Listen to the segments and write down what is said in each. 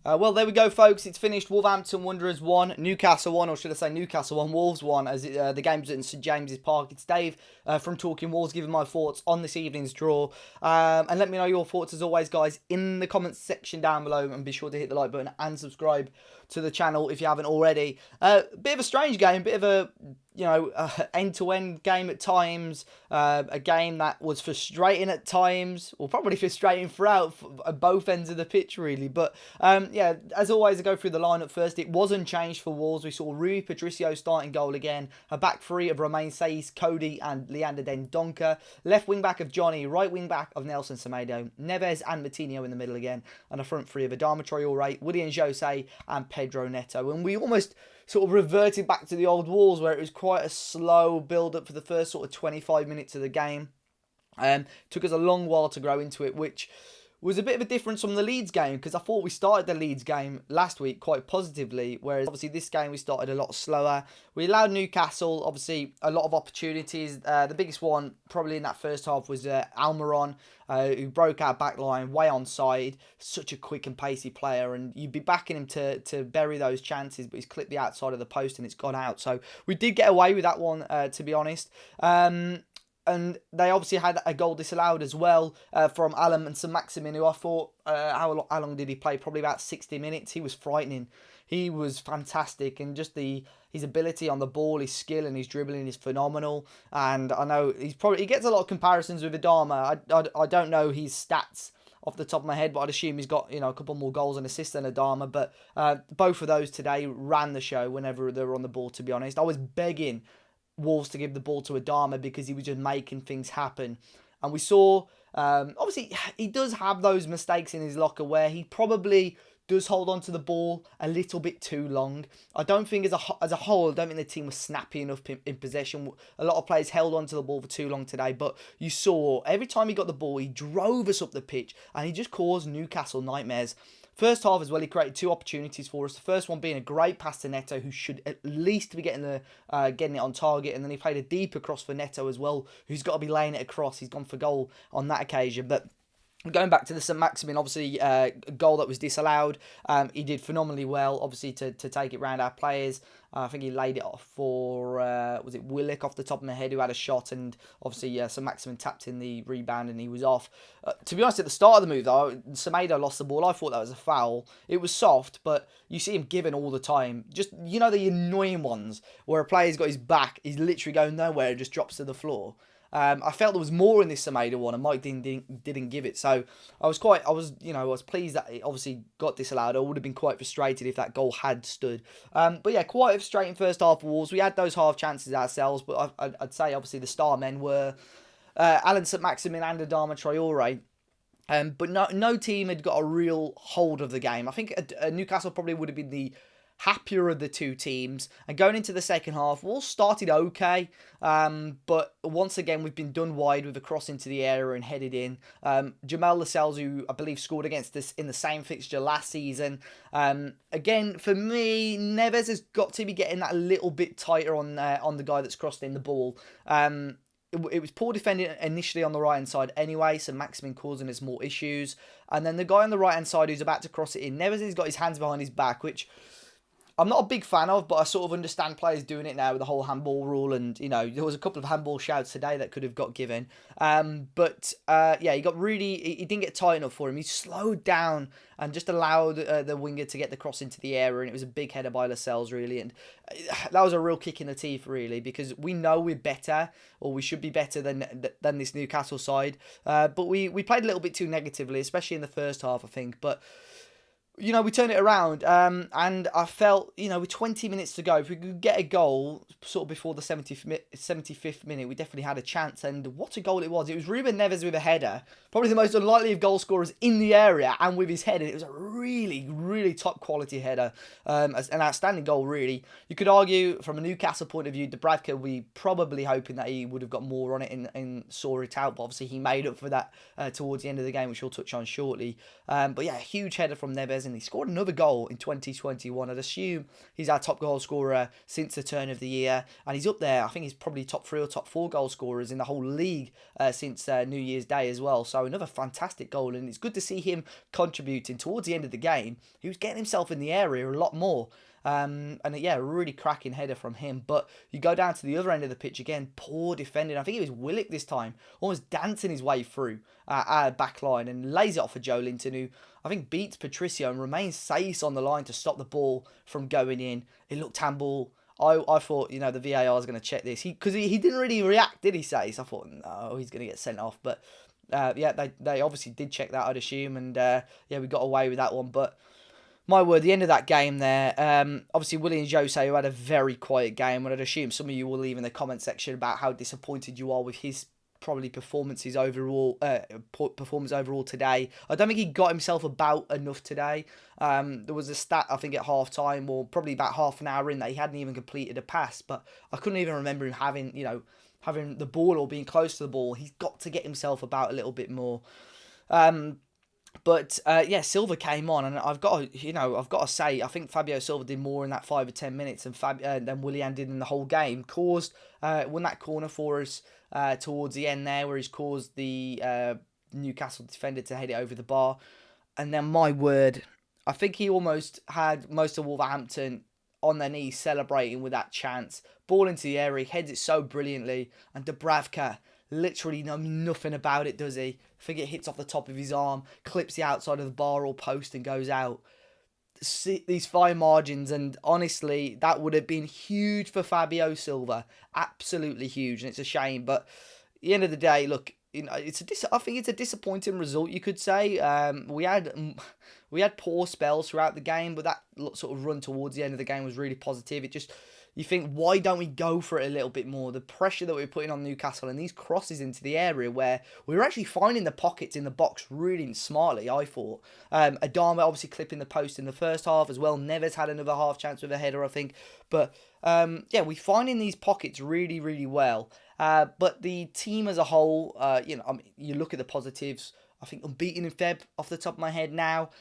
Well, there we go, folks. It's finished. Wolverhampton Wanderers 1, Newcastle 1, or should I say Newcastle 1, Wolves 1, as the game's at St James's Park. It's Dave from Talking Wolves giving my thoughts on this evening's draw. And let me know your thoughts, as always, guys, in the comments section down below. And be sure to hit the like button and subscribe to the channel if you haven't already. Bit of a strange game, bit of a end-to-end game at times, a game that was frustrating at times, or probably frustrating throughout both ends of the pitch, really. But yeah, as always, I go through the lineup first. It was unchanged for Wolves. We saw Rui Patricio starting goal again, a back three of Romain Saiz, Cody and Leander Dendoncker, left wing back of Johnny, right wing back of Nelson Semedo, Neves and Matinho in the middle again, and a front three of Adama Traore, Willian Jose and Pedro Neto. And we almost sort of reverted back to the old Wolves, where it was quite a slow build-up for the first sort of 25 minutes of the game. Took us a long while to grow into it, which was a bit of a difference from the Leeds game, because I thought we started the Leeds game last week quite positively, whereas obviously this game we started a lot slower. We allowed Newcastle, obviously, a lot of opportunities. The biggest one probably in that first half was Almiron, who broke our back line way onside. Such a quick and pacey player, and you'd be backing him to bury those chances, but he's clipped the outside of the post and it's gone out. So we did get away with that one, to be honest. And they obviously had a goal disallowed as well from Alan and St Maximin, who I thought, how long did he play? Probably about 60 minutes. He was frightening. He was fantastic, and just his ability on the ball, his skill and his dribbling is phenomenal. And I know he gets a lot of comparisons with Adama. I don't know his stats off the top of my head, but I'd assume he's got a couple more goals and assists than Adama. But both of those today ran the show whenever they were on the ball, to be honest. I was begging Wolves to give the ball to Adama because he was just making things happen. And we saw, obviously, he does have those mistakes in his locker where he probably does hold on to the ball a little bit too long. I don't think as a whole, I don't think the team was snappy enough in possession. A lot of players held on to the ball for too long today, but you saw every time he got the ball, he drove us up the pitch and he just caused Newcastle nightmares. First half as well, he created two opportunities for us. The first one being a great pass to Neto, who should at least be getting it on target. And then he played a deeper cross for Neto as well, who's got to be laying it across. He's gone for goal on that occasion. But going back to the St Maximin, obviously, goal that was disallowed. He did phenomenally well, obviously, to take it round our players. I think he laid it off for, was it Willock off the top of my head, who had a shot, and obviously St Maximin tapped in the rebound and he was off. To be honest, at the start of the move, though, Semedo lost the ball. I thought that was a foul. It was soft, but you see him giving all the time. Just, the annoying ones where a player's got his back, he's literally going nowhere and just drops to the floor. I felt there was more in this Semedo one, and Mike didn't give it. So I was pleased that it obviously got disallowed. I would have been quite frustrated if that goal had stood. But yeah, quite a frustrating first half of Wolves. We had those half chances ourselves, but I'd say obviously the star men were Alan St Maximin and Adama Traore. But no team had got a real hold of the game. I think Newcastle probably would have been the happier of the two teams. And going into the second half, Wolves started okay, but once again we've been done wide with a cross into the area and headed in. Jamal Lascelles, who I believe scored against us in the same fixture last season. Again, for me, Neves has got to be getting that a little bit tighter on the guy that's crossed in the ball. It was poor defending initially on the right-hand side anyway, so Maximin causing us more issues. And then the guy on the right-hand side who's about to cross it in, Neves has got his hands behind his back, which I'm not a big fan of, but I sort of understand players doing it now with the whole handball rule, and there was a couple of handball shouts today that could have got given. But yeah, he didn't get tight enough for him. He slowed down and just allowed the winger to get the cross into the area, and it was a big header by Lascelles, really, and that was a real kick in the teeth, really, because we know we're better, or we should be better than this Newcastle side, but we played a little bit too negatively, especially in the first half, I think, but we turned it around, and I felt, with 20 minutes to go, if we could get a goal sort of before the 75th minute, we definitely had a chance. And what a goal it was. It was Ruben Neves with a header, probably the most unlikely of goal scorers in the area, and with his head. And it was a really, really top quality header. An outstanding goal, really. You could argue, from a Newcastle point of view, Dubravka, we probably hoping that he would have got more on it and saw it out. But obviously, he made up for that towards the end of the game, which we'll touch on shortly. But yeah, a huge header from Neves. he scored another goal in 2021. I'd assume he's our top goal scorer since the turn of the year, and he's up there. I think he's probably top 3 or top 4 goal scorers in the whole league since New Year's Day as well. So another fantastic goal, and it's good to see him contributing towards the end of the game. He was getting himself in the area a lot more. And yeah, a really cracking header from him. But you go down to the other end of the pitch again, poor defending. I think it was Willock this time, almost dancing his way through our back line and lays it off for Joe Linton, who I think beats Patricio and remains safe on the line to stop the ball from going in. It looked handball. I thought, the VAR is going to check this. Because he didn't really react, did he, say? So I thought, no, he's going to get sent off. But yeah, they obviously did check that, I'd assume. And yeah, we got away with that one. But my word, the end of that game there, obviously Willian Jose, who had a very quiet game, and I'd assume some of you will leave in the comment section about how disappointed you are with his probably performance overall today. I don't think he got himself about enough today. There was a stat, I think, at half time, or probably about half an hour in, that he hadn't even completed a pass, but I couldn't even remember him having the ball or being close to the ball. He's got to get himself about a little bit more. But yeah, Silva came on, and I've got to say, I think Fabio Silva did more in that 5 or 10 minutes than Willian did in the whole game. Won that corner for us towards the end there, where he's caused the Newcastle defender to head it over the bar. And then, my word, I think he almost had most of Wolverhampton on their knees celebrating with that chance. Ball into the area, he heads it so brilliantly, and Dubravka literally knows nothing about it, does he? I think it hits off the top of his arm, clips the outside of the bar or post and goes out. These fine margins, and honestly, that would have been huge for Fabio Silva. Absolutely huge, and it's a shame. But at the end of the day, look, I think it's a disappointing result, you could say. We had poor spells throughout the game, but that sort of run towards the end of the game was really positive. You think, why don't we go for it a little bit more? The pressure that we're putting on Newcastle and these crosses into the area where we were actually finding the pockets in the box really smartly, I thought. Adama obviously clipping the post in the first half as well. Neves had another half chance with a header, I think. But yeah, we're finding these pockets really, really well. But the team as a whole, you look at the positives. I think unbeaten in Feb off the top of my head now.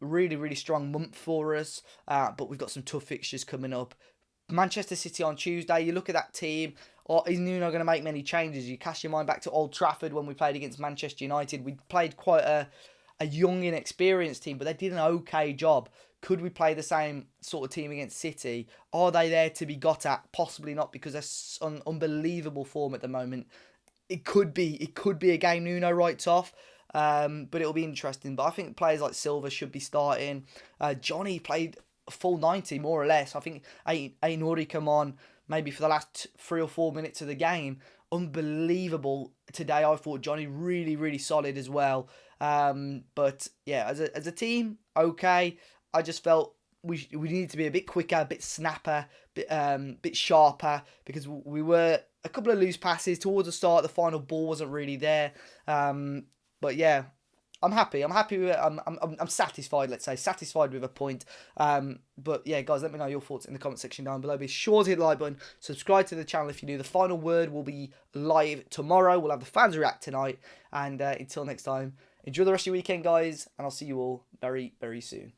Really, really strong month for us. But we've got some tough fixtures coming up. Manchester City on Tuesday, you look at that team, is Nuno going to make many changes? You cast your mind back to Old Trafford when we played against Manchester United. We played quite a young, inexperienced team, but they did an okay job. Could we play the same sort of team against City? Are they there to be got at? Possibly not, because they're on unbelievable form at the moment. It could be a game Nuno writes off. But it'll be interesting. But I think players like Silva should be starting. Johnny played full 90 more or less. I think Ainori come on maybe for the last 3 or 4 minutes of the game. Unbelievable today. I thought Johnny really, really solid as well. But yeah, as a team, okay. I just felt we needed to be a bit quicker, a bit snapper, bit sharper, because we were a couple of loose passes towards the start. The final ball wasn't really there. But yeah, I'm happy. I'm happy with it. I'm satisfied, let's say. Satisfied with a point. But yeah, guys, let me know your thoughts in the comment section down below. Be sure to hit the like button. Subscribe to the channel if you're new. The final word will be live tomorrow. We'll have the fans react tonight. And until next time, enjoy the rest of your weekend, guys. And I'll see you all very, very soon.